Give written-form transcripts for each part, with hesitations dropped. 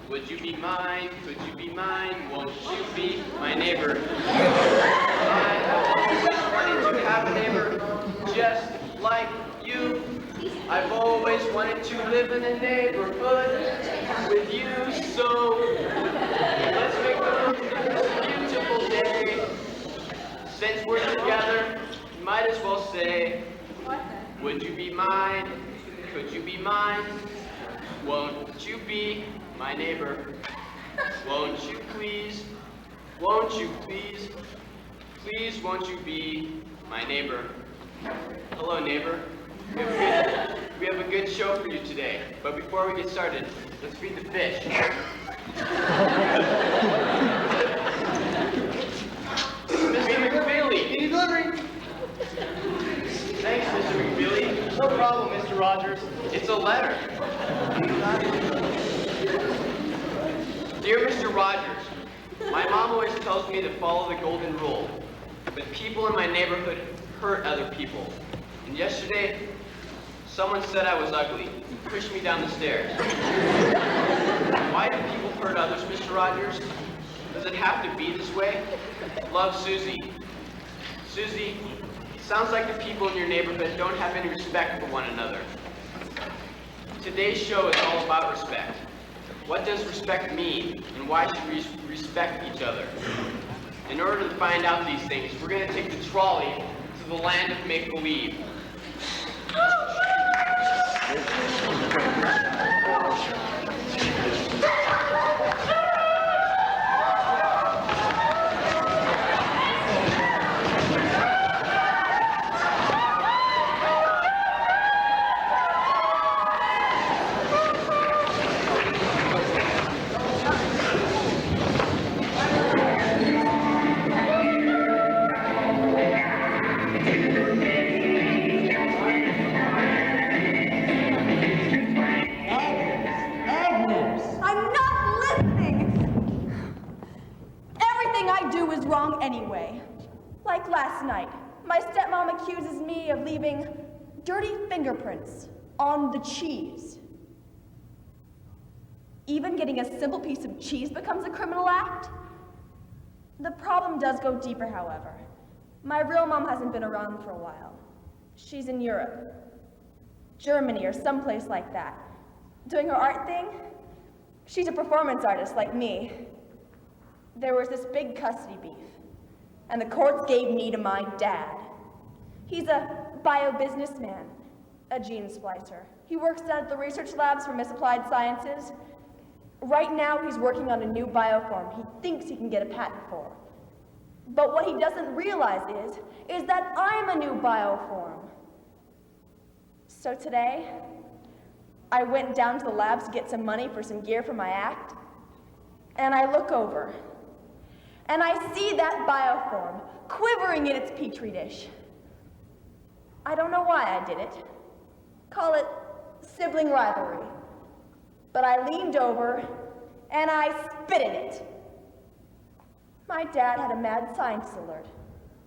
Would you be mine? Could you be mine? Won't you be my neighbor? I have always wanted to have a neighbor just like you. I've always wanted to live in a neighborhood with you, so let's make the most of this beautiful day. Since we're together, you might as well say, would you be mine? Could you be mine? Won't you be my neighbor? Won't you please? Won't you please? Please won't you be my neighbor? Hello neighbor. We have a good show for you today. But before we get started, let's feed the fish. Mr. McFeely, need delivery? Thanks, Mr. McFeely. No problem, Mr. Rogers. It's a letter. Dear Mr. Rogers, my mom always tells me to follow the golden rule, but people in my neighborhood hurt other people. And yesterday, someone said I was ugly and pushed me down the stairs. Why do people hurt others, Mr. Rogers? Does it have to be this way? Love, Susie. Susie, sounds like the people in your neighborhood don't have any respect for one another. Today's show is all about respect. What does respect mean, and why should we respect each other? In order to find out these things, we're going to take the trolley to the land of make-believe. Anyway, like last night, my stepmom accuses me of leaving dirty fingerprints on the cheese. Even getting a simple piece of cheese becomes a criminal act? The problem does go deeper, however. My real mom hasn't been around for a while. She's in Europe, Germany, or someplace like that, doing her art thing. She's a performance artist like me. There was this big custody beef, and the courts gave me to my dad. He's a bio-businessman, a gene splicer. He works at the research labs for misapplied sciences. Right now, he's working on a new bioform he thinks he can get a patent for. But what he doesn't realize is that I'm a new bioform. So today, I went down to the labs to get some money for some gear for my act, and I look over, and I see that bioform quivering in its petri dish. I don't know why I did it. Call it sibling rivalry. But I leaned over and I spit in it. My dad had a mad science alert.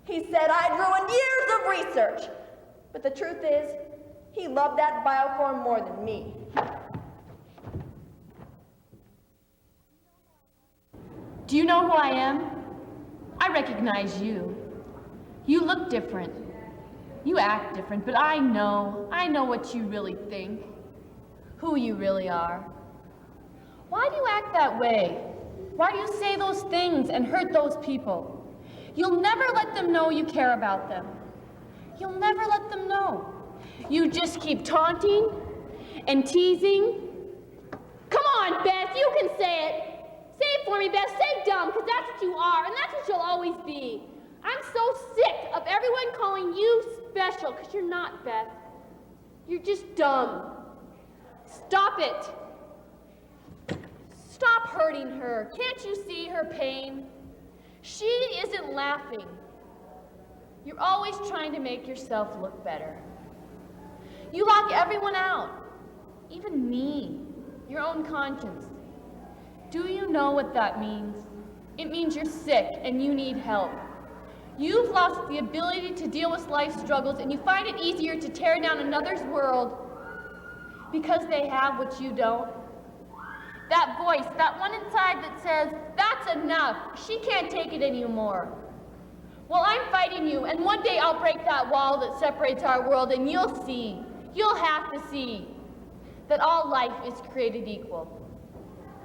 He said I'd ruined years of research. But the truth is, he loved that bioform more than me. Do you know who I am? I recognize you. You look different. You act different, but I know what you really think, who you really are. Why do you act that way? Why do you say those things and hurt those people? You'll never let them know you care about them. You'll never let them know. You just keep taunting and teasing. Come on, Beth, you can say it. Say it for me, Beth. Say dumb, because that's what you are, and that's what you'll always be. I'm so sick of everyone calling you special, because you're not, Beth. You're just dumb. Stop it. Stop hurting her. Can't you see her pain? She isn't laughing. You're always trying to make yourself look better. You lock everyone out, even me, your own conscience. Do you know what that means? It means you're sick and you need help. You've lost the ability to deal with life's struggles, and you find it easier to tear down another's world because they have what you don't. That voice, that one inside that says, that's enough. She can't take it anymore. Well, I'm fighting you, and one day I'll break that wall that separates our world, and you'll see, you'll have to see, that all life is created equal.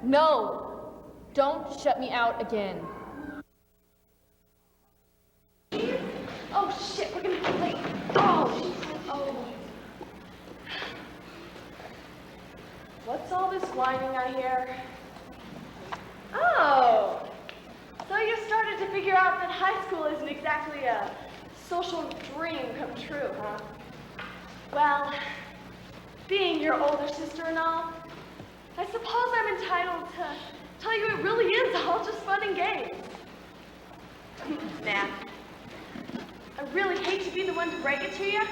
No, don't shut me out again. Oh shit, we're gonna be late. Oh. What's all this whining I hear? Oh, so you started to figure out that high school isn't exactly a social dream come true, huh? Well, being your older sister and all, I suppose I'm entitled to tell you it really is all just fun and games. Nah. I really hate to be the one to break it to you,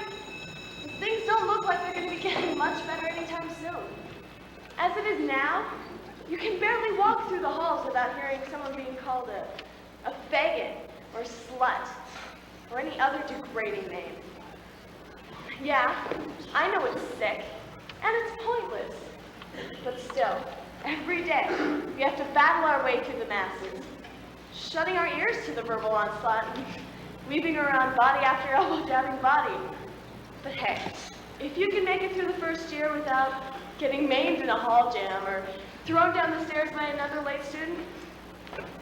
but things don't look like they're going to be getting much better anytime soon. As it is now, you can barely walk through the halls without hearing someone being called a faggot or slut or any other degrading name. Yeah, I know it's sick and it's pointless, but still, every day we have to battle our way through the masses, shutting our ears to the verbal onslaught and weaving around body after elbow-jabbing body. But hey, if you can make it through the first year without getting maimed in a hall jam or thrown down the stairs by another late student,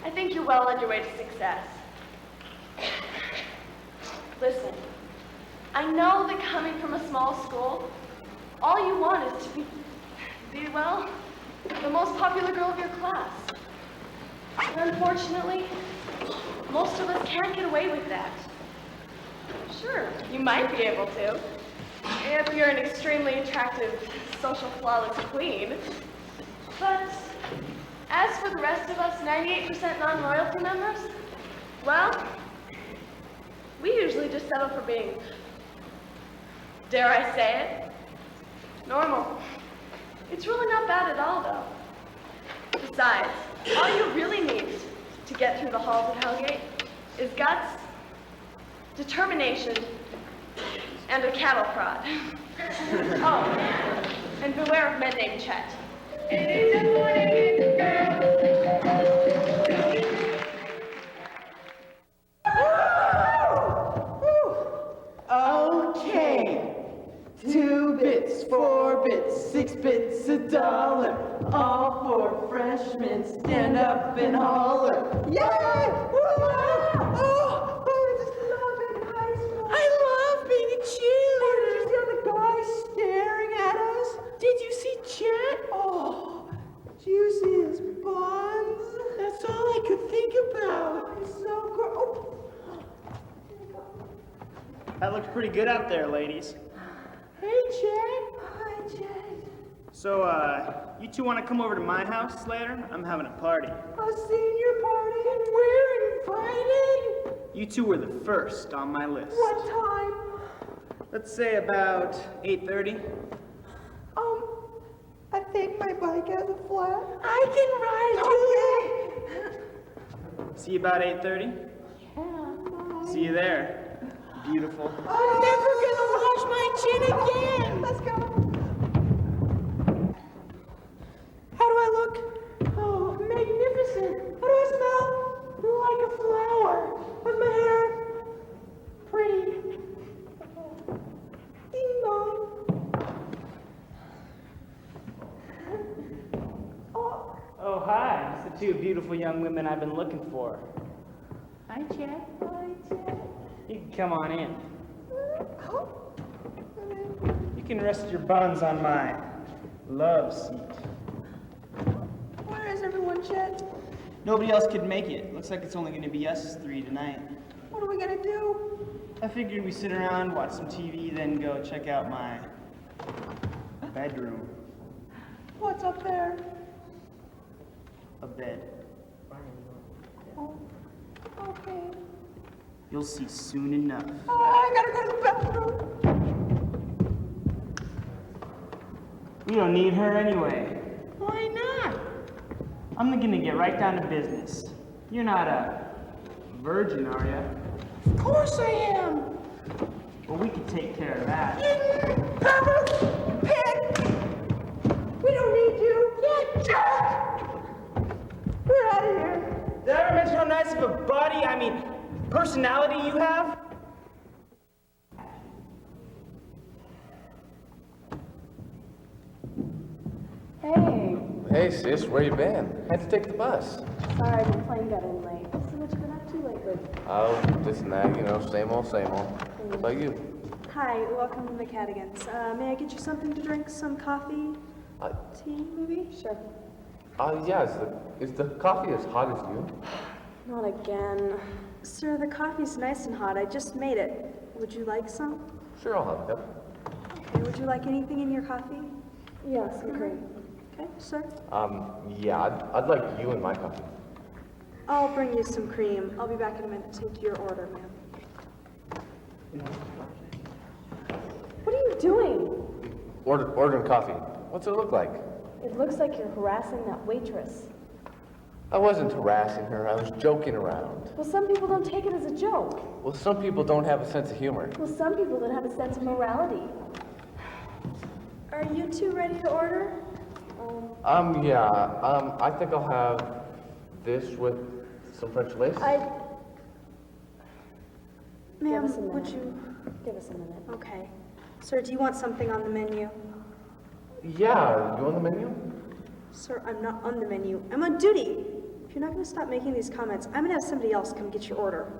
I think you're well on your way to success. Listen, I know that coming from a small school, all you want is to be well, the most popular girl of your class. And unfortunately, most of us can't get away with that. Sure, you might be able to, if you're an extremely attractive, social flawless queen. But as for the rest of us 98% non-royalty members, well, we usually just settle for being, dare I say it, normal. It's really not bad at all, though. Besides, all you really need to get through the halls of Hellgate is guts, determination, and a cattle prod. Oh, and beware of men named Chet. Okay. 2 bits, 4 bits, 6 bits, $1. All for freshmen, stand up and holler. Yeah! Woo! Oh, I just love it in high school. I love being a cheerleader. Did you see all the guys staring at us? Did you see Chet? Oh, juicy as buns. That's all I could think about. It's so cool. Oh. That looks pretty good out there, ladies. Hey, Chet. Hi, Chet. So, you two want to come over to my house later? I'm having a party. A senior party, and we're invited. You two were the first on my list. What time? Let's say about 8:30. I think my bike has a flat. I can ride you. See you about 8:30? Yeah. See you there. Beautiful. I'm never gonna wash my chin again. Let's go. How do I look? Oh, magnificent. How do I smell? Like a flower. With my hair pretty. Ding dong. Oh, hi. It's the two beautiful young women I've been looking for. Hi, Chet. Hi, Chet. You can come on in. You can rest your buns on my love seat. Where is everyone, Chet? Nobody else could make it. Looks like it's only going to be us 3 tonight. What are we gonna do? I figured we sit around, watch some TV, then go check out my bedroom. What's up there? A bed. Oh, okay. You'll see soon enough. I gotta go to the bathroom. We don't need her anyway. Why not? I'm gonna get right down to business. You're not a virgin, are you? Of course I am. Well, we can take care of that. Papa, Pig, we don't need you. Yeah, jerk. personality you have? Hey, Hey sis, where you been? Had to take the bus. sorry, my plane got in late. So what you been up to lately? Oh, this and that, same old, same old. What about you? Hi, welcome to the Cadigans. May I get you something to drink? Some coffee? Uh, Tea, maybe? Sure. Yeah, is the coffee as hot as you? Not again. Sir, the coffee's nice and hot. I just made it. Would you like some? Sure, I'll have a cup. Okay, would you like anything in your coffee? Yeah, some cream. Okay, sir. Yeah, I'd like you in my coffee. I'll bring you some cream. I'll be back in a minute to take your order, ma'am. What are you doing? Ordering coffee. What's it look like? It looks like you're harassing that waitress. I wasn't harassing her, I was joking around. Well, some people don't take it as a joke. Well, some people don't have a sense of humor. Well, some people don't have a sense of morality. Are you two ready to order? Yeah, I think I'll have this with some French lace. Ma'am, us a would minute. you? Give us a minute. Okay. Sir, do you want something on the menu? Yeah, you on the menu? Sir, I'm not on the menu. I'm on duty. If you're not going to stop making these comments, I'm going to have somebody else come get your order.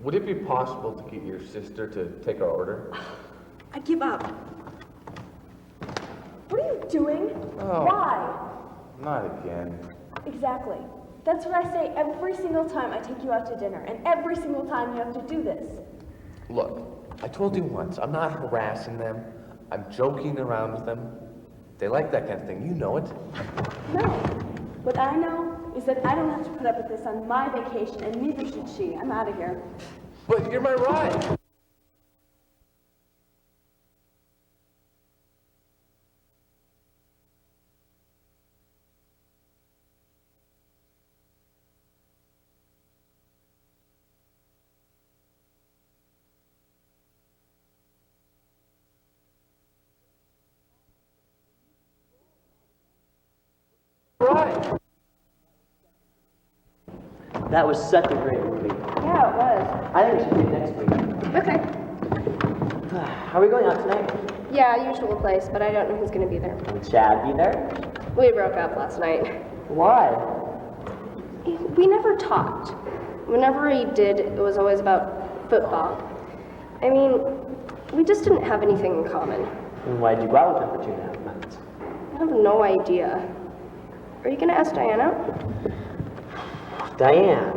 Would it be possible to get your sister to take our order? I give up. What are you doing? Oh. Why? Not again. Exactly. That's what I say every single time I take you out to dinner, and every single time you have to do this. Look, I told you once, I'm not harassing them. I'm joking around with them. They like that kind of thing. You know it. No. What I know is that I don't have to put up with this on my vacation, and neither should she. I'm out of here. But you're my ride. Right. That was such a great movie. Yeah, it was. I think we should do it next week. Okay. Are we going out tonight? Yeah, usual place, but I don't know who's gonna be there. Will Chad be there? We broke up last night. Why? We never talked. Whenever we did, it was always about football. I mean, we just didn't have anything in common. And why did you go out with him for 2.5 months? I have no idea. Are you gonna ask Diana? Diane.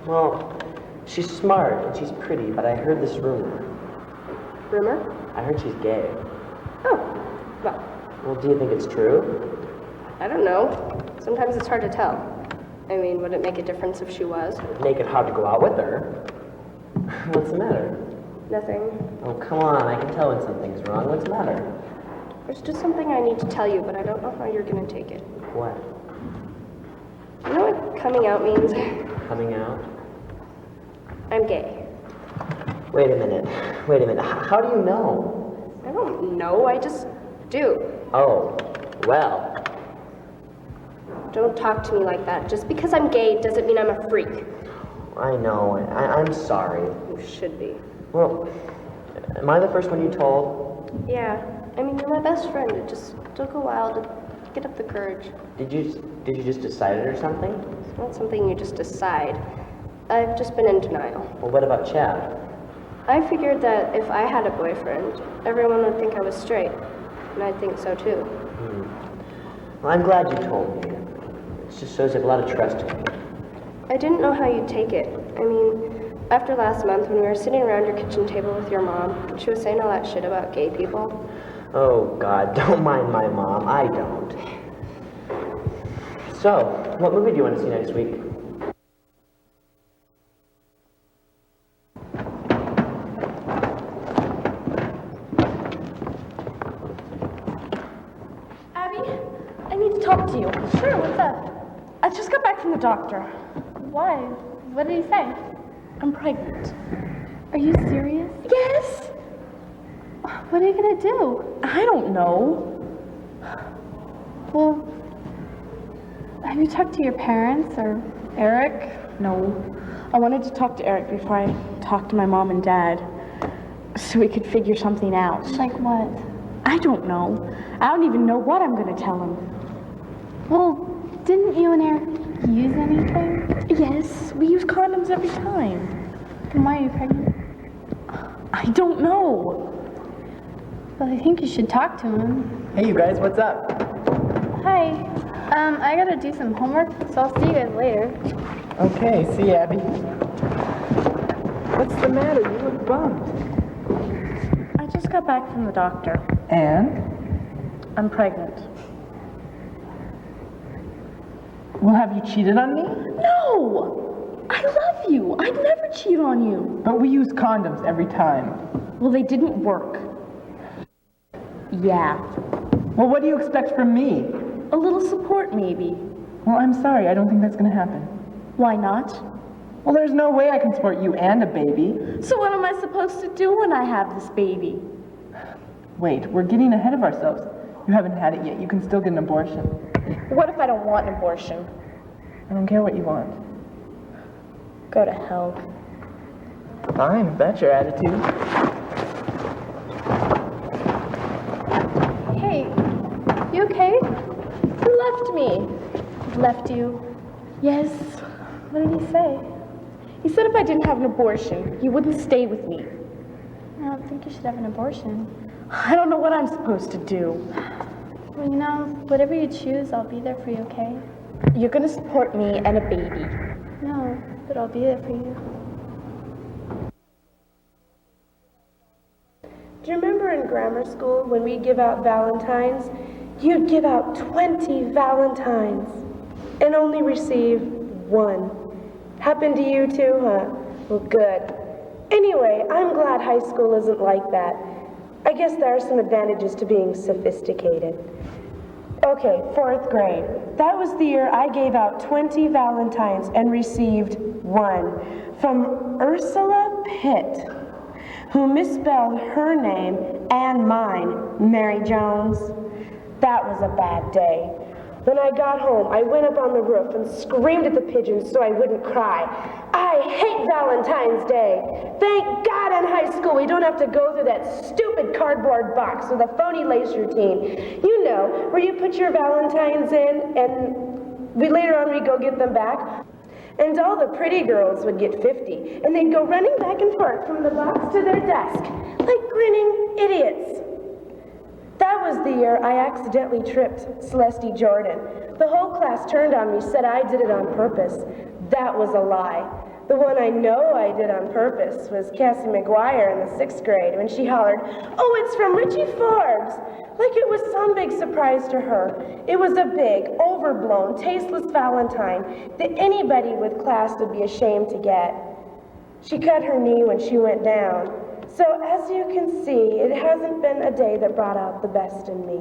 Well, she's smart and she's pretty, but I heard this rumor. Rumor? I heard she's gay. Oh, well, Well, do you think it's true? I don't know. Sometimes it's hard to tell. I mean, would it make a difference if she was? It'd make it hard to go out with her. What's the matter? Nothing. Oh, come on, I can tell when something's wrong. What's the matter? There's just something I need to tell you, but I don't know how you're gonna take it. What? You know what coming out means? Coming out? I'm gay. Wait a minute. How do you know? I don't know, I just do. Oh, well. Don't talk to me like that. Just because I'm gay doesn't mean I'm a freak. I know. I'm sorry. You should be. Well, am I the first one you told? Yeah, I mean, you're my best friend. It just took a while to get up the courage. Did you just decide it or something? It's not something you just decide. I've just been in denial. Well, what about Chad? I figured that if I had a boyfriend, everyone would think I was straight. And I'd think so too. Well, I'm glad you told me. It just shows you have a lot of trust in me. I didn't know how you'd take it. I mean, after last month when we were sitting around your kitchen table with your mom, and she was saying all that shit about gay people. Oh, God, don't mind my mom. I don't. So, what movie do you want to see next week? Abby, I need to talk to you. Sure, what's up? I just got back from the doctor. Why? What did he say? I'm pregnant. Are you serious? Yes! What are you gonna do? I don't know. Well, have you talked to your parents or Eric? No. I wanted to talk to Eric before I talked to my mom and dad, so we could figure something out. Like what? I don't know. I don't even know what I'm gonna tell him. Well, didn't you and Eric use anything? Yes, we use condoms every time. Then why are you pregnant? I don't know. Well, I think you should talk to him. Hey, you guys, what's up? Hi. I gotta do some homework, so I'll see you guys later. Okay, see you, Abby. What's the matter? You look bummed. I just got back from the doctor. And? I'm pregnant. Well, have you cheated on me? No! I love you. I'd never cheat on you. But we use condoms every time. Well, they didn't work. Yeah. Well, what do you expect from me? A little support, maybe. Well, I'm sorry. I don't think that's gonna happen. Why not? Well, there's no way I can support you and a baby. So what am I supposed to do when I have this baby? Wait, we're getting ahead of ourselves. You haven't had it yet. You can still get an abortion. What if I don't want an abortion? I don't care what you want. Go to hell. Fine, if that's your attitude. Hey, you okay? Who left me? Left you. Yes. What did he say? He said if I didn't have an abortion, he wouldn't stay with me. I don't think you should have an abortion. I don't know what I'm supposed to do. Well, you know, whatever you choose, I'll be there for you, okay? You're gonna support me and a baby. No, but I'll be there for you. Do you remember in grammar school when we'd give out Valentines? You'd give out 20 Valentines and only receive one. Happened to you too, huh? Well, good. Anyway, I'm glad high school isn't like that. I guess there are some advantages to being sophisticated. Okay, 4th grade. That was the year I gave out 20 Valentines and received one from Ursula Pitt, who misspelled her name and mine, Mary Jones. That was a bad day. When I got home, I went up on the roof and screamed at the pigeons so I wouldn't cry. I hate Valentine's Day. Thank God in high school we don't have to go through that stupid cardboard box with a phony lace routine. You know, where you put your Valentines in and later on we go get them back. And all the pretty girls would get 50, and they'd go running back and forth from the box to their desk, like grinning idiots. That was the year I accidentally tripped Celeste Jordan. The whole class turned on me, said I did it on purpose. That was a lie. The one I know I did on purpose was Cassie McGuire in the 6th grade when she hollered, "Oh, it's from Richie Forbes!" Like it was some big surprise to her. It was a big, overblown, tasteless Valentine that anybody with class would be ashamed to get. She cut her knee when she went down. So as you can see, it hasn't been a day that brought out the best in me.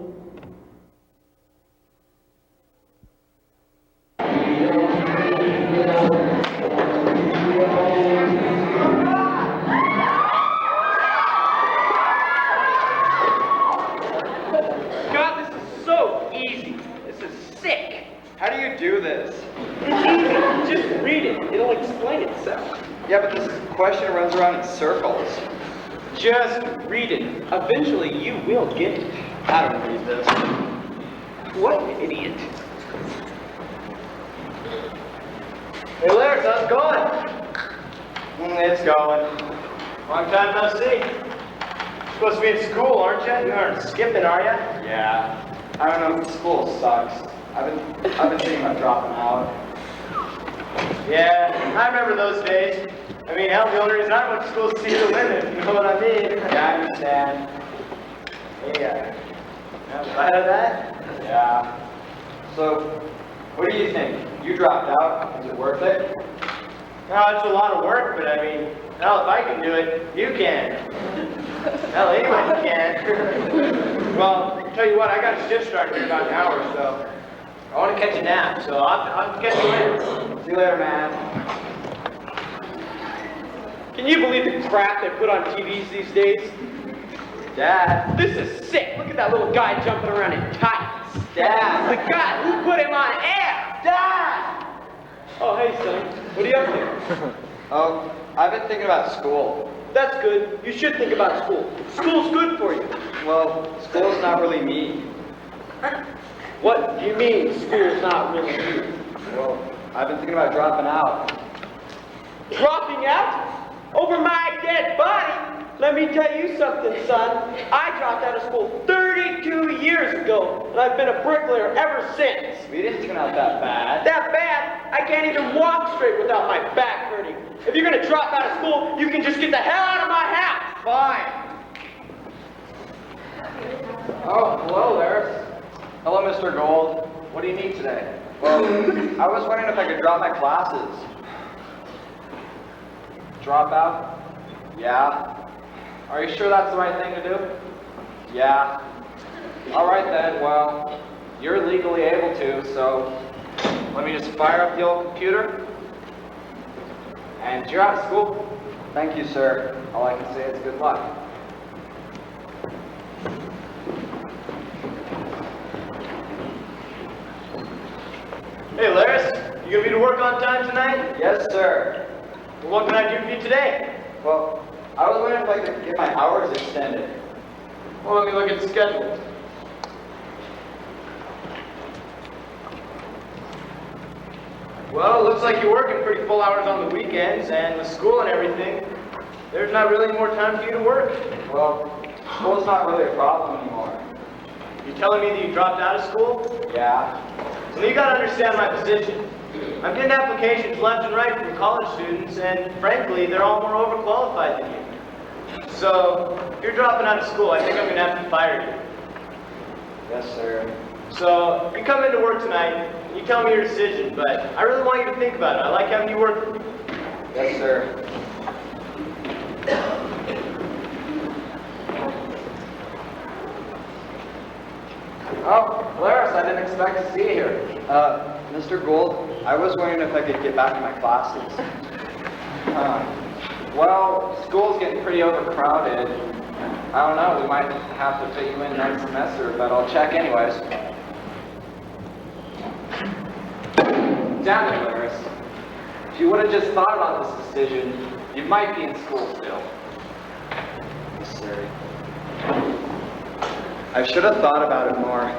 God, this is so easy. This is sick. How do you do this? It's easy. Just read it. It'll explain itself. Yeah, but this question runs around in circles. Just read it. Eventually, you will get it. I don't read this. What an idiot. Hey, Larry, how's it going? It's going. Long time no see. You're supposed to be in school, aren't you? You aren't skipping, are you? Yeah. I don't know. School sucks. I've been thinking about dropping out. Yeah, I remember those days. I mean, hell, the only reason I went to school is to see the women. You know what I mean? Yeah, I understand. Yeah. Glad of that? Yeah. So, what do you think? You dropped out. Is it worth it? No, it's a lot of work, but I mean, hell, if I can do it, you can. Hell, anyone can. Well, tell you what, I got a shift starting in about an hour, so I want to catch a nap, so I'll catch you later. See you later, man. Can you believe the crap they put on TVs these days? Dad, this is sick. Look at that little guy jumping around in tights. Dad, the guy who put him on air. Dad! Oh, hey, son. What are you up to? Oh, I've been thinking about school. That's good. You should think about school. School's good for you. Well, school's not really me. What do you mean, school's not really you? Well, I've been thinking about dropping out. Dropping out? Over my dead body? Let me tell you something, son. I dropped out of school 32 years ago, and I've been a bricklayer ever since. We didn't turn out that bad. That bad? I can't even walk straight without my back hurting. If you're gonna drop out of school, you can just get the hell out of my house. Fine. Oh, hello, Laris. Hello, Mr. Gold. What do you need today? Well, I was wondering if I could drop my classes. Drop out? Yeah. Are you sure that's the right thing to do? Yeah. All right then, well, you're legally able to, so let me just fire up the old computer. And you're out of school. Thank you, sir. All I can say is good luck. Hey, Laris, you gonna be to work on time tonight? Yes, sir. Well, what can I do for you today? Well, I was wondering if I could get my hours extended. Well, let me look at the schedule. Well, it looks like you're working pretty full hours on the weekends, and with school and everything, there's not really more time for you to work. Well, school's not really a problem anymore. You telling me that you dropped out of school? Yeah. Well, you gotta understand my position. I'm getting applications left and right from college students, and frankly, they're all more overqualified than you. So, if you're dropping out of school, I think I'm gonna have to fire you. Yes, sir. So, you come into work tonight, and you tell me your decision, but I really want you to think about it. I like having you work for me. Yes, sir. Oh, Laris, I didn't expect to see you here. Mr. Gold, I was wondering if I could get back to my classes. Well, school's getting pretty overcrowded. I don't know, we might have to fit you in next semester, but I'll check anyways. Damn it, Laris. If you would have just thought about this decision, you might be in school still. Yes, sir. I should have thought about it more.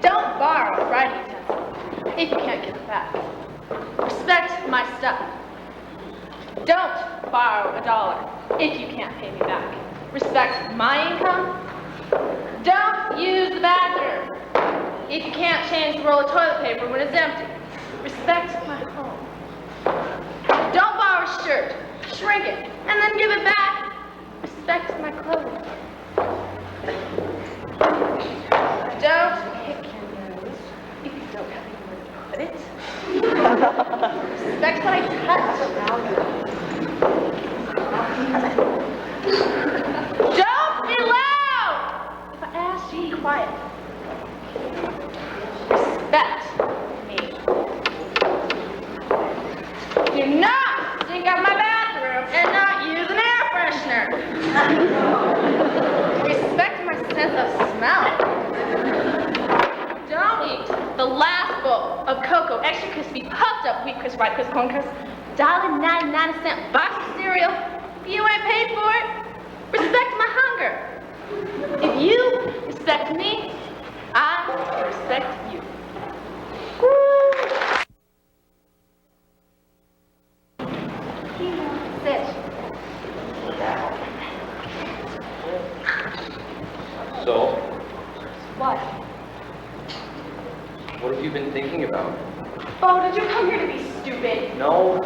Don't borrow a writing utensil if you can't give it back. Respect my stuff. Don't borrow $1 if you can't pay me back. Respect my income. Don't use the bathroom if you can't change the roll of toilet paper when it's empty. Respect my home. Don't borrow a shirt, shrink it, and then give it back. Respect my clothing. Don't pick your nose if you don't have anywhere to put it. Respect what I touch. Don't be loud! If I ask you, be quiet. Respect me. Do not stink up my bathroom and not use an air freshener. Respect my sense of smell. Don't eat the last bowl of cocoa, extra crispy, puffed up wheat crisp, white crisp, corn crisp, $1.99 box of cereal. You ain't paid for it. Respect my hunger. If you respect me, I respect you. Sit. So, What? what have you been thinking about? Bo, did you come here to be stupid? No.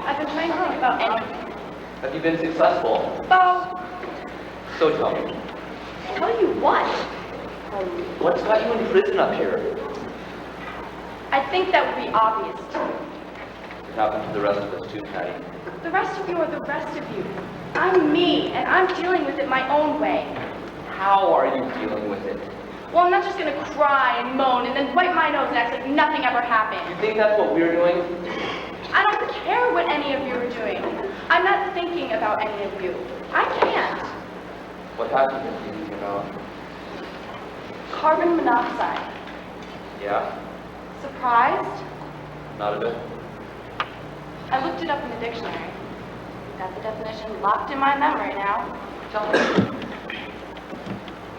I've been trying to think about anything. Have you been successful? Bo, So tell me, tell you what? what's got you in prison up here? I think that would be obvious to you. It happened to the rest of us too, Patty. The rest of you are the rest of you. I'm me, and I'm dealing with it my own way. How are you dealing with it? Well, I'm not just gonna cry and moan and then wipe my nose and act like nothing ever happened. You think that's what we're doing? I don't care what any of you are doing. I'm not thinking about any of you. I can't. What have you been thinking about? Carbon monoxide. Yeah? Surprised? Not a bit. I looked it up in the dictionary. Got the definition locked in my memory now. Tell me.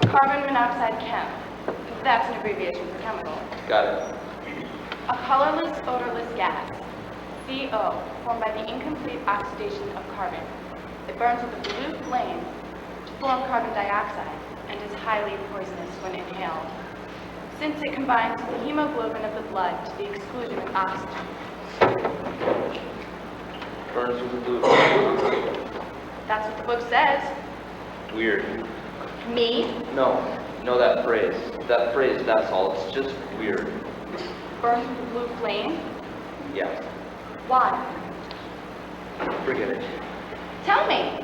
Carbon monoxide chem. That's an abbreviation for chemical. Got it. A colorless, odorless gas, CO, formed by the incomplete oxidation of carbon. It burns with a blue flame to form carbon dioxide and is highly poisonous when inhaled, since it combines with the hemoglobin of the blood to the exclusion of oxygen. Burns with a blue flame. That's what the book says. Weird. Me? No, that phrase. That phrase, that's all. It's just weird. Burns with a blue flame? Yeah. Why? Forget it. Tell me.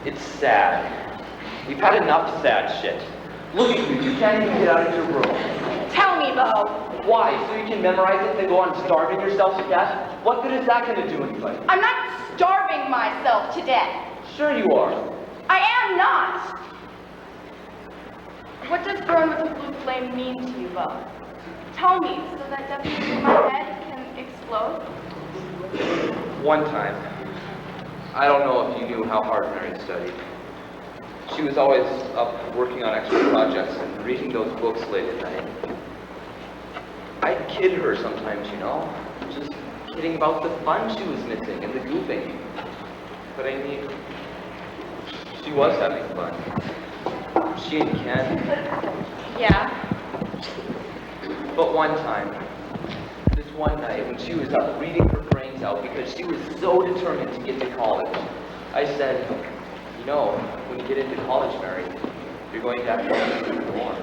It's sad. We've had enough sad shit. Look at you. You can't even get out of your room. Tell me, Bo. Why? So you can memorize it and then go on starving yourself to death? What good is that going to do anybody? I'm not starving myself to death. Sure you are. I am not. What does burn with a blue flame mean to you, Bo? Tell me, so that definition in my head can explode. One time, I don't know if you knew how hard Mary studied. She was always up working on extra projects and reading those books late at night. I'd kid her sometimes, you know, just kidding about the fun she was missing and the goofing. But I mean, she was having fun. She and Ken. Yeah? But one time, this one night, when she was up reading her brains out because she was so determined to get to college, I said, you know, when you get into college, Mary, you're going to have to go to warm.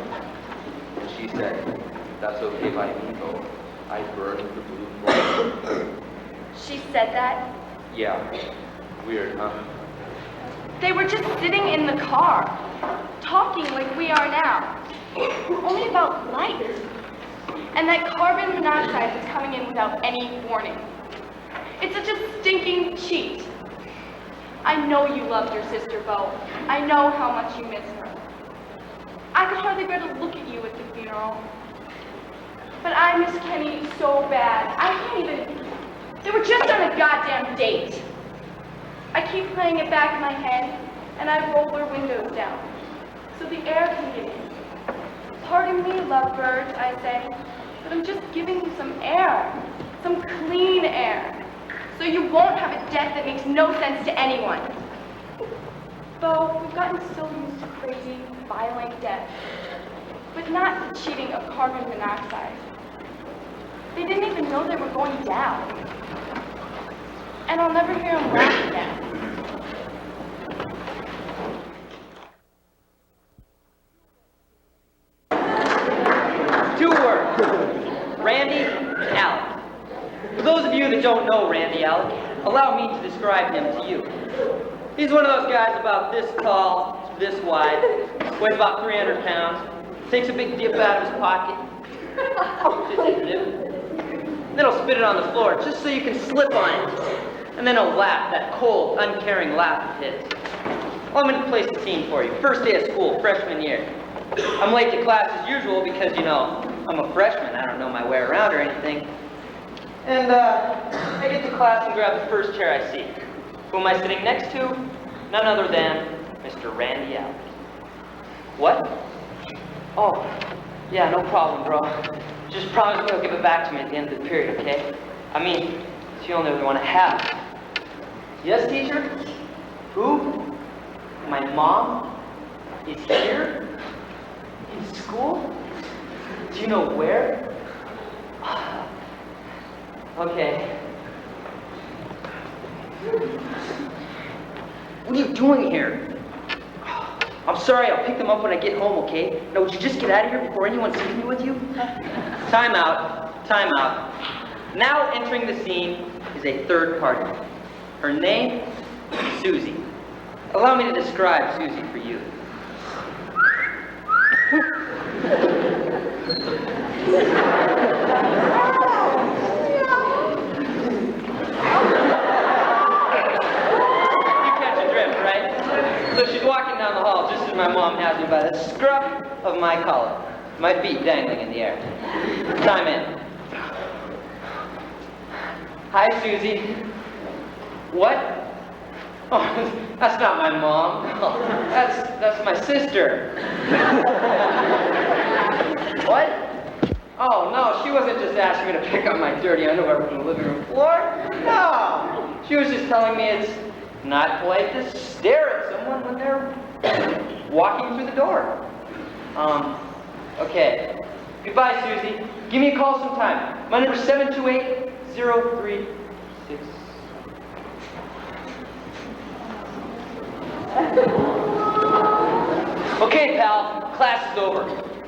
And she said, that's okay by me, though. I burn with the blue flame. She said that? Yeah. Weird, huh? They were just sitting in the car, talking like we are now. Only about light. And that carbon monoxide was coming in without any warning. It's such a stinking cheat. I know you loved your sister, Bo. I know how much you miss her. I could hardly bear to look at you at the funeral. But I miss Kenny so bad. I can't even... They were just on a goddamn date. I keep playing it back in my head, and I roll their windows down, so the air can get in. Pardon me, lovebirds, I say, but I'm just giving you some air, some clean air, so you won't have a death that makes no sense to anyone. Bo, we've gotten so used to crazy, violent death, but not the cheating of carbon monoxide. They didn't even know they were going down. And I'll never hear them laugh again. Two words. Randy and Alec. For those of you that don't know Randy Alec, allow me to describe him to you. He's one of those guys about this tall, this wide, weighs about 300 pounds, takes a big dip out of his pocket, then he'll spit it on the floor just so you can slip on it. And then he'll laugh, that cold, uncaring laugh of his. Well, I'm going to place the scene for you. First day of school, freshman year. I'm late to class as usual because, you know, I'm a freshman. I don't know my way around or anything. And I get to class and grab the first chair I see. Who am I sitting next to? None other than Mr. Randy Alec. What? Oh, yeah, no problem, bro. Just promise me you'll give it back to me at the end of the period, okay? I mean, it's the only one I have. Yes, teacher? Who? My mom is here? In school? Do you know where? Okay. What are you doing here? I'm sorry, I'll pick them up when I get home, okay? Now, would you just get out of here before anyone sees me with you? Time out. Time out. Now entering the scene is a third party. Her name, Susie. Allow me to describe Susie for you. So she's walking down the hall just as my mom has me by the scruff of my collar. My feet dangling in the air. Time in. Hi, Susie. What? Oh, that's not my mom. Oh, that's my sister. What? Oh, no, she wasn't just asking me to pick up my dirty underwear from the living room floor. No, she was just telling me it's not polite to stare at someone when they're walking through the door. Okay. Goodbye, Susie. Give me a call sometime. My number's 728-036. Okay, pal. Class is over.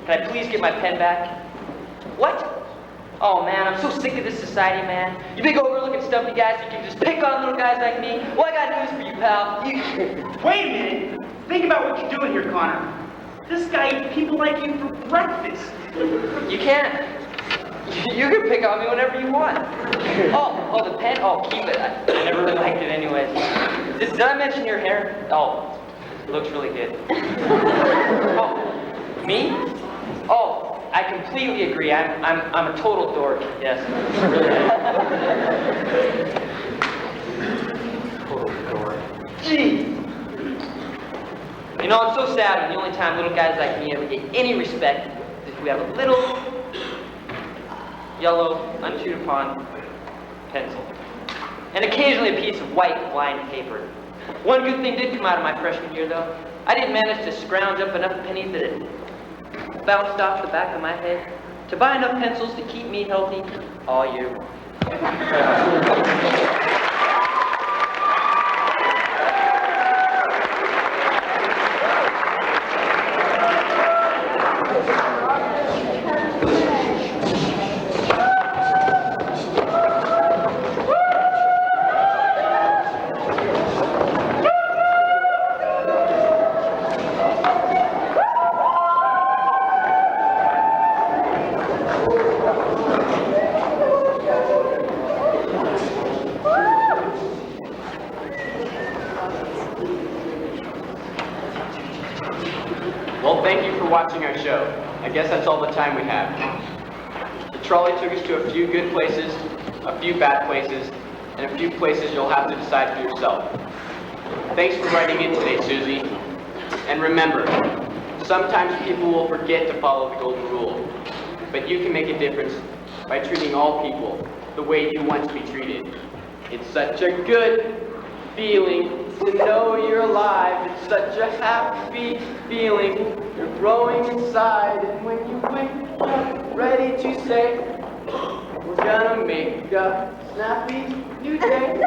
Can I please get my pen back? What? Oh, man, I'm so sick of this society, man. You big overlooking stumpy guys who can just pick on little guys like me. Well, I got news for you, pal. Wait a minute. Think about what you're doing here, Connor. This guy eats people like you for breakfast. You can't. You can pick on me whenever you want. Oh, the pen? Oh, keep it. I never really liked it anyways. Did I mention your hair? Oh, it looks really good. Oh, me? Oh, I completely agree. I'm a total dork. Yes. Total dork. Gee. You know, I'm so sad when the only time little guys like me ever get any respect is if we have a little yellow, unchewed upon pencil. And occasionally a piece of white lined paper. One good thing did come out of my freshman year, though. I did manage to scrounge up enough pennies that it bounced off the back of my head to buy enough pencils to keep me healthy all year long. Well, thank you for watching our show. I guess that's all the time we have. The trolley took us to a few good places, a few bad places, and a few places you'll have to decide for yourself. Thanks for writing in today, Susie. And remember, sometimes people will forget to follow the golden rule, but you can make a difference by treating all people the way you want to be treated. It's such a good feeling to know you're alive. It's such a happy feeling. You're growing inside, and when you wake up ready to say, we're gonna make a snappy new day.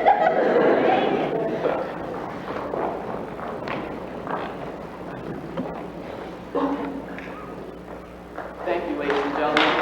Thank you, ladies and gentlemen.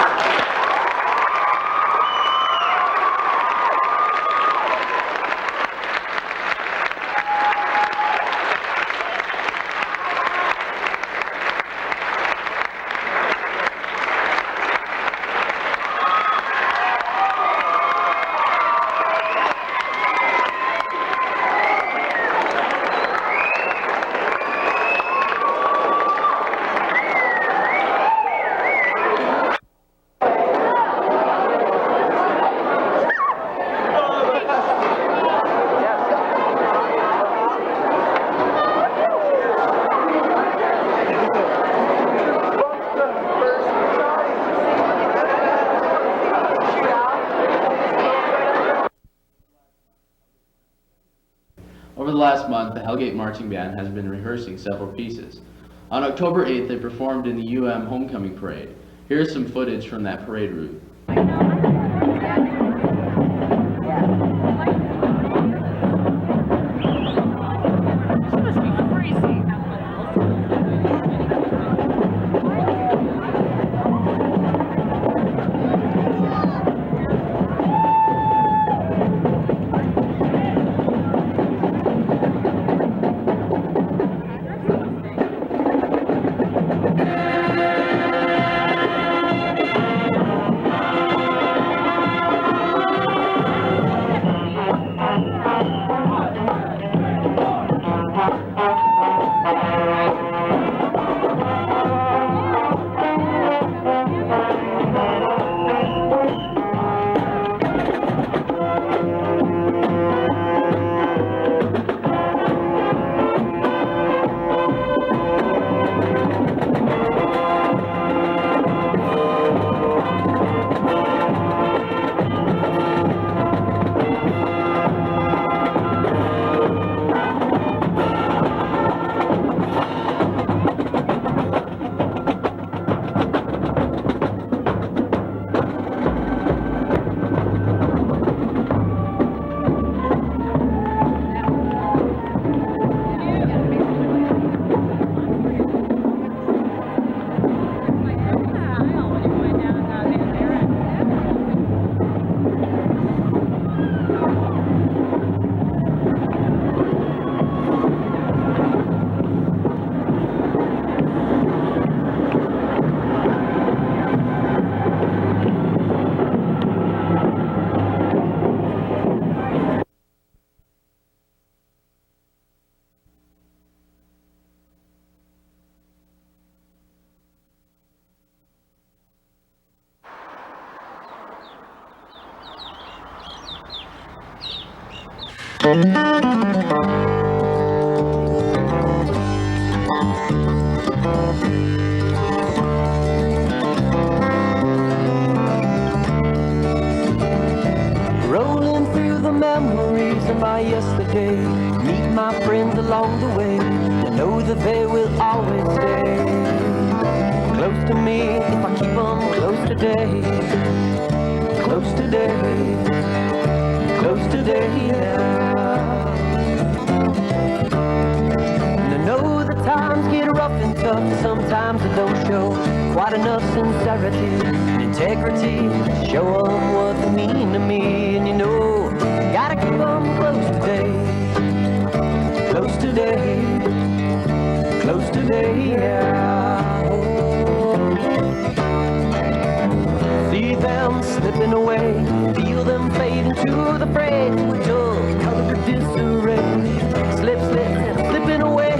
Over the last month, the Hellgate Marching Band has been rehearsing several pieces. On October 8th, they performed in the UM Homecoming Parade. Here's some footage from that parade route. Rolling through the memories of my yesterday, meet my friends along the way, and know that they will always stay close to me if I keep them close today, close today, close today, yeah. And I know the times get rough and tough, sometimes it don't show quite enough sincerity and integrity to show them what they mean to me. And you know, gotta keep them close today, close today, close today, yeah. See them slipping away, feel them fade into the fray, to a dull colored disarray. Slip, slip, and slipping away.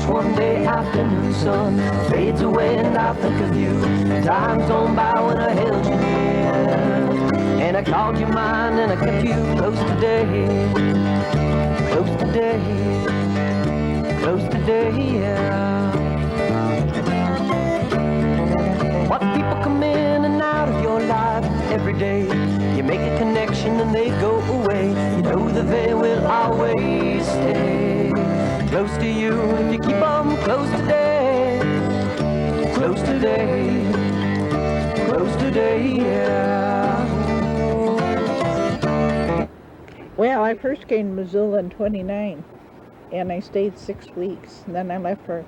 One day afternoon sun fades away and I think of you. Time's gone by when I held you near, and I called you mine and I kept you close today, close today, close today, yeah. What people come in and out of your life every day, you make a connection and they go away, you know that they will always stay close to you if you keep them close today, close today, close today, yeah. Well, I first came to Missoula in 29, and I stayed 6 weeks, and then I left for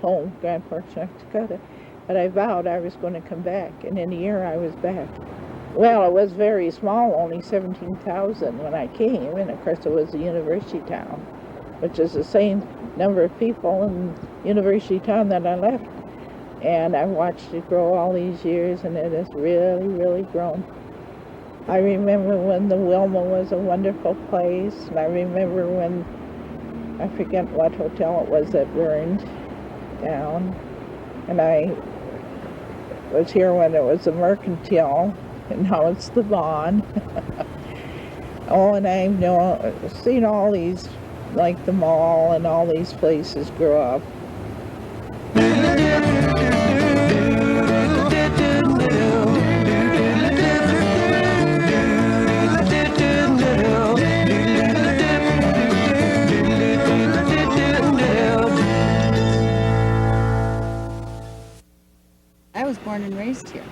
home, Grand Forks, North Dakota, but I vowed I was going to come back, and in a year I was back. Well, it was very small, only 17,000 when I came, and of course it was a university town, which is the same number of people in university town that I left. And I've watched it grow all these years, and it has really, really grown. I remember when the Wilma was a wonderful place, and I remember when, I forget what hotel it was that burned down, and I was here when it was a Mercantile, and now it's the Vaughn. Oh, and I've seen all these, like the mall and all these places grow up. I was born and raised here.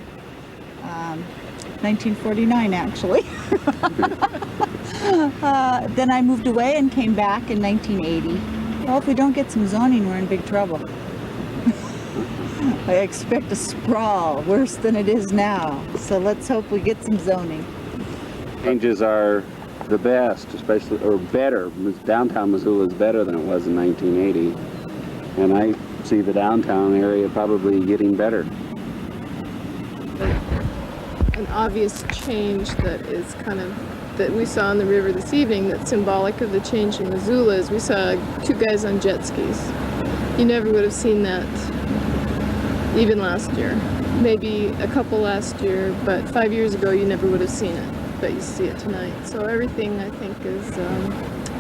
1949, actually. Then I moved away and came back in 1980. Well, if we don't get some zoning, we're in big trouble. I expect a sprawl, worse than it is now. So let's hope we get some zoning. Changes are the best, especially, or better. Downtown Missoula is better than it was in 1980. And I see the downtown area probably getting better. An obvious change that is kind of, that we saw on the river this evening that's symbolic of the change in Missoula is we saw 2 guys on jet skis. You never would have seen that even last year. Maybe a couple last year, but 5 years ago you never would have seen it, but you see it tonight. So everything I think is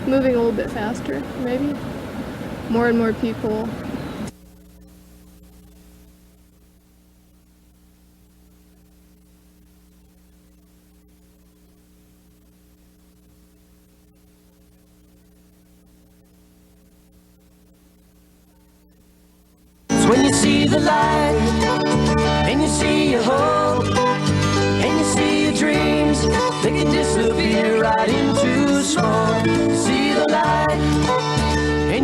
moving a little bit faster, maybe. More and more people. When you see the light, and you see your hope, and you see your dreams, they can disappear right into smoke. See the light,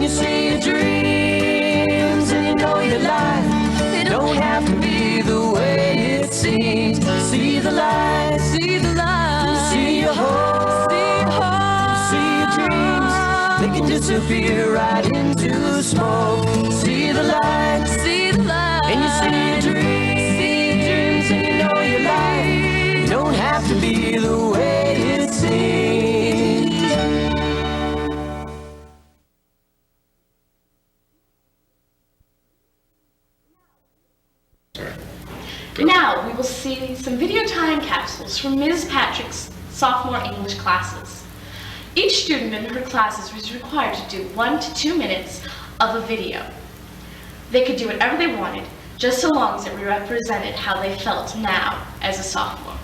you see your dreams and you know your life, they don't have to be the way it seems. See the light, see the light, see your hope, see your dreams, they can disappear right into smoke. See the light, and you see your dreams and you know your life, you don't have to be the way it seems. Now we will see some video time capsules from Ms. Patrick's sophomore English classes. Each student in her classes was required to do 1 to 2 minutes of a video. They could do whatever they wanted, just so long as it represented how they felt now as a sophomore.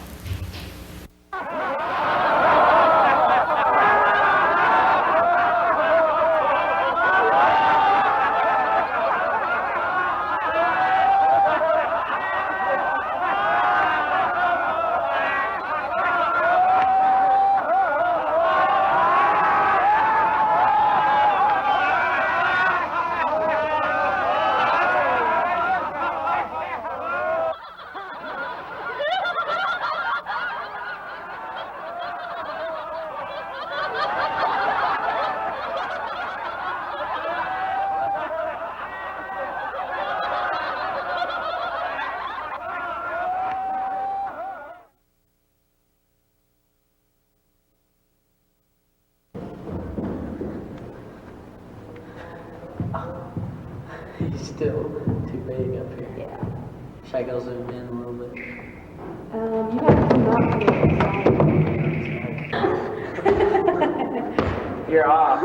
He's still too big up here. Yeah. Should I go zoom in a little bit? You have to come up here. You're off.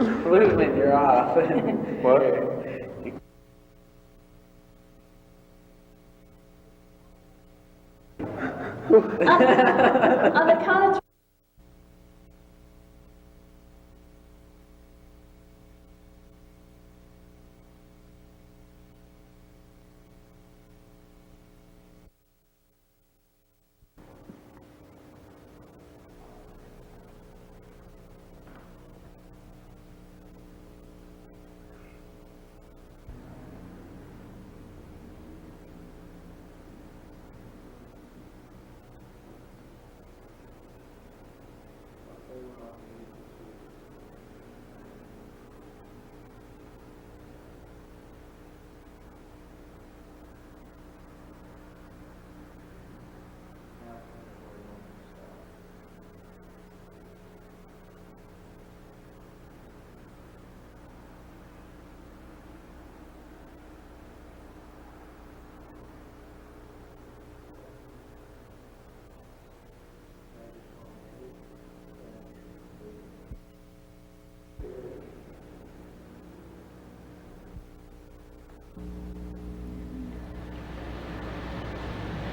Movement, you're off. What? On the count of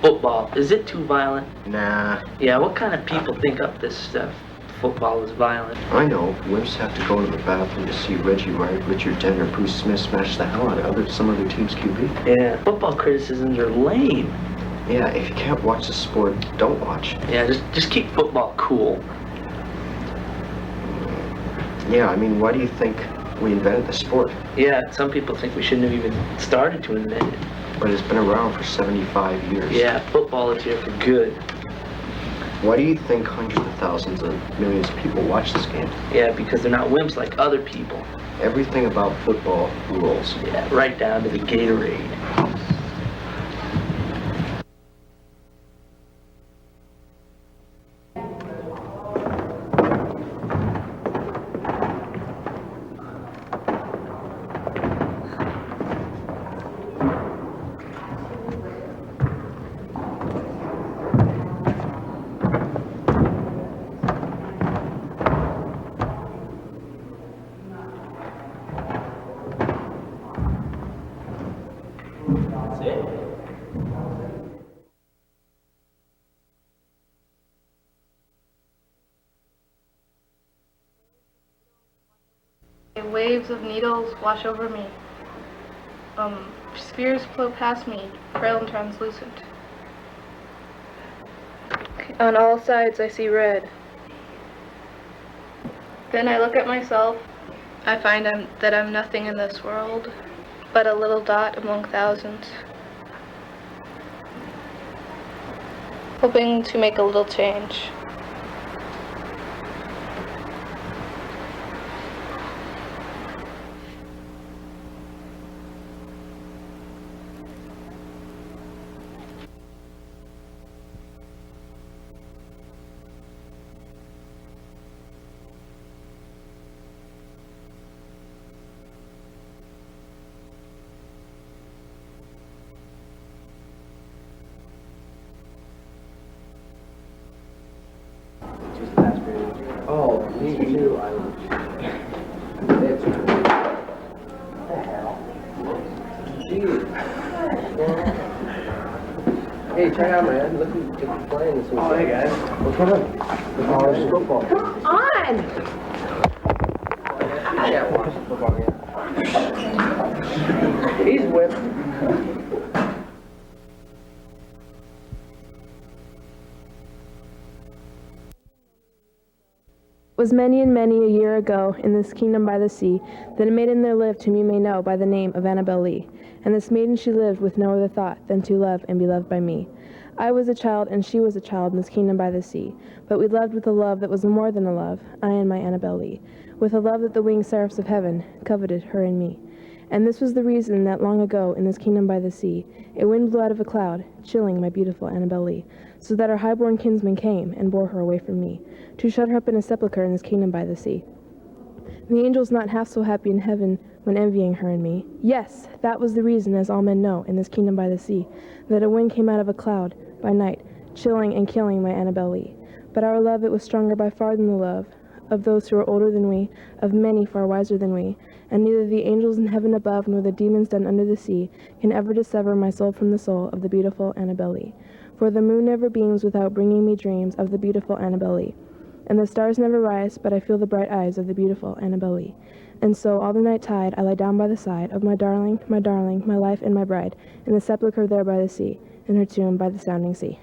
Football, is it too violent? Nah. Yeah, what kind of people think up this stuff? Football is violent. I know. Wimps have to go to the bathroom to see Reggie White, Richard Dent, or Bruce Smith smash the hell out of some other team's QB. Yeah, football criticisms are lame. Yeah, if you can't watch the sport, don't watch. Yeah, just keep football cool. Yeah, I mean, why do you think we invented the sport? Yeah, some people think we shouldn't have even started to invent it. But it's been around for 75 years. Yeah, football is here for good. Why do you think hundreds of thousands of millions of people watch this game? Yeah, because they're not wimps like other people. Everything about football rules. Yeah, right down to the Gatorade. Waves of needles wash over me. Spheres float past me, frail and translucent. On all sides I see red. Then I look at myself. I find that I'm nothing in this world, but a little dot among thousands. Hoping to make a little change. Oh, me too. Hey, check out, man. Look who's playing this weekend. Oh, hey, guys. What's going on? College football. Come on! I can't watch the football game. He's whipped. Was many and many a year ago in this kingdom by the sea that a maiden there lived whom you may know by the name of Annabel Lee. And this maiden she lived with no other thought than to love and be loved by me. I was a child and she was a child in this kingdom by the sea, but we loved with a love that was more than a love, I and my Annabel Lee, with a love that the winged seraphs of heaven coveted her and me. And this was the reason that long ago in this kingdom by the sea, a wind blew out of a cloud, chilling my beautiful Annabel Lee, so that our high-born kinsman came and bore her away from me, to shut her up in a sepulchre in this kingdom by the sea. The angels not half so happy in heaven when envying her and me. Yes, that was the reason, as all men know, in this kingdom by the sea, that a wind came out of a cloud by night, chilling and killing my Annabel Lee. But our love, it was stronger by far than the love of those who are older than we, of many far wiser than we, and neither the angels in heaven above nor the demons down under the sea can ever dissever my soul from the soul of the beautiful Annabel Lee. For the moon never beams without bringing me dreams of the beautiful Annabel Lee. And the stars never rise, but I feel the bright eyes of the beautiful Annabel Lee. And so all the night tide I lie down by the side of my darling, my life and my bride, in the sepulchre there by the sea, in her tomb by the sounding sea.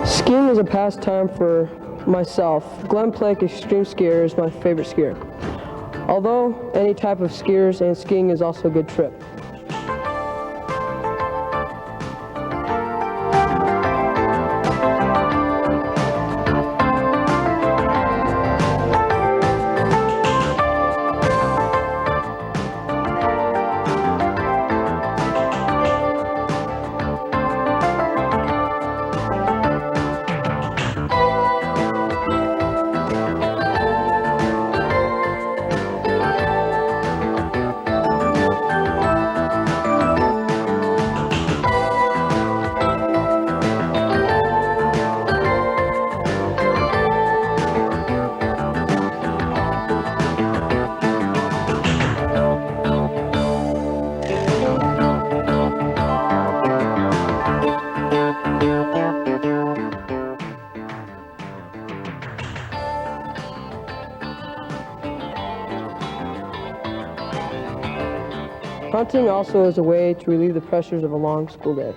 Skiing is a pastime for myself. Glen Plank Extreme Skier is my favorite skier. Although any type of skiers and skiing is also a good trip. Hunting also is a way to relieve the pressures of a long school day.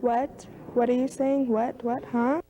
What? What are you saying? What? Huh?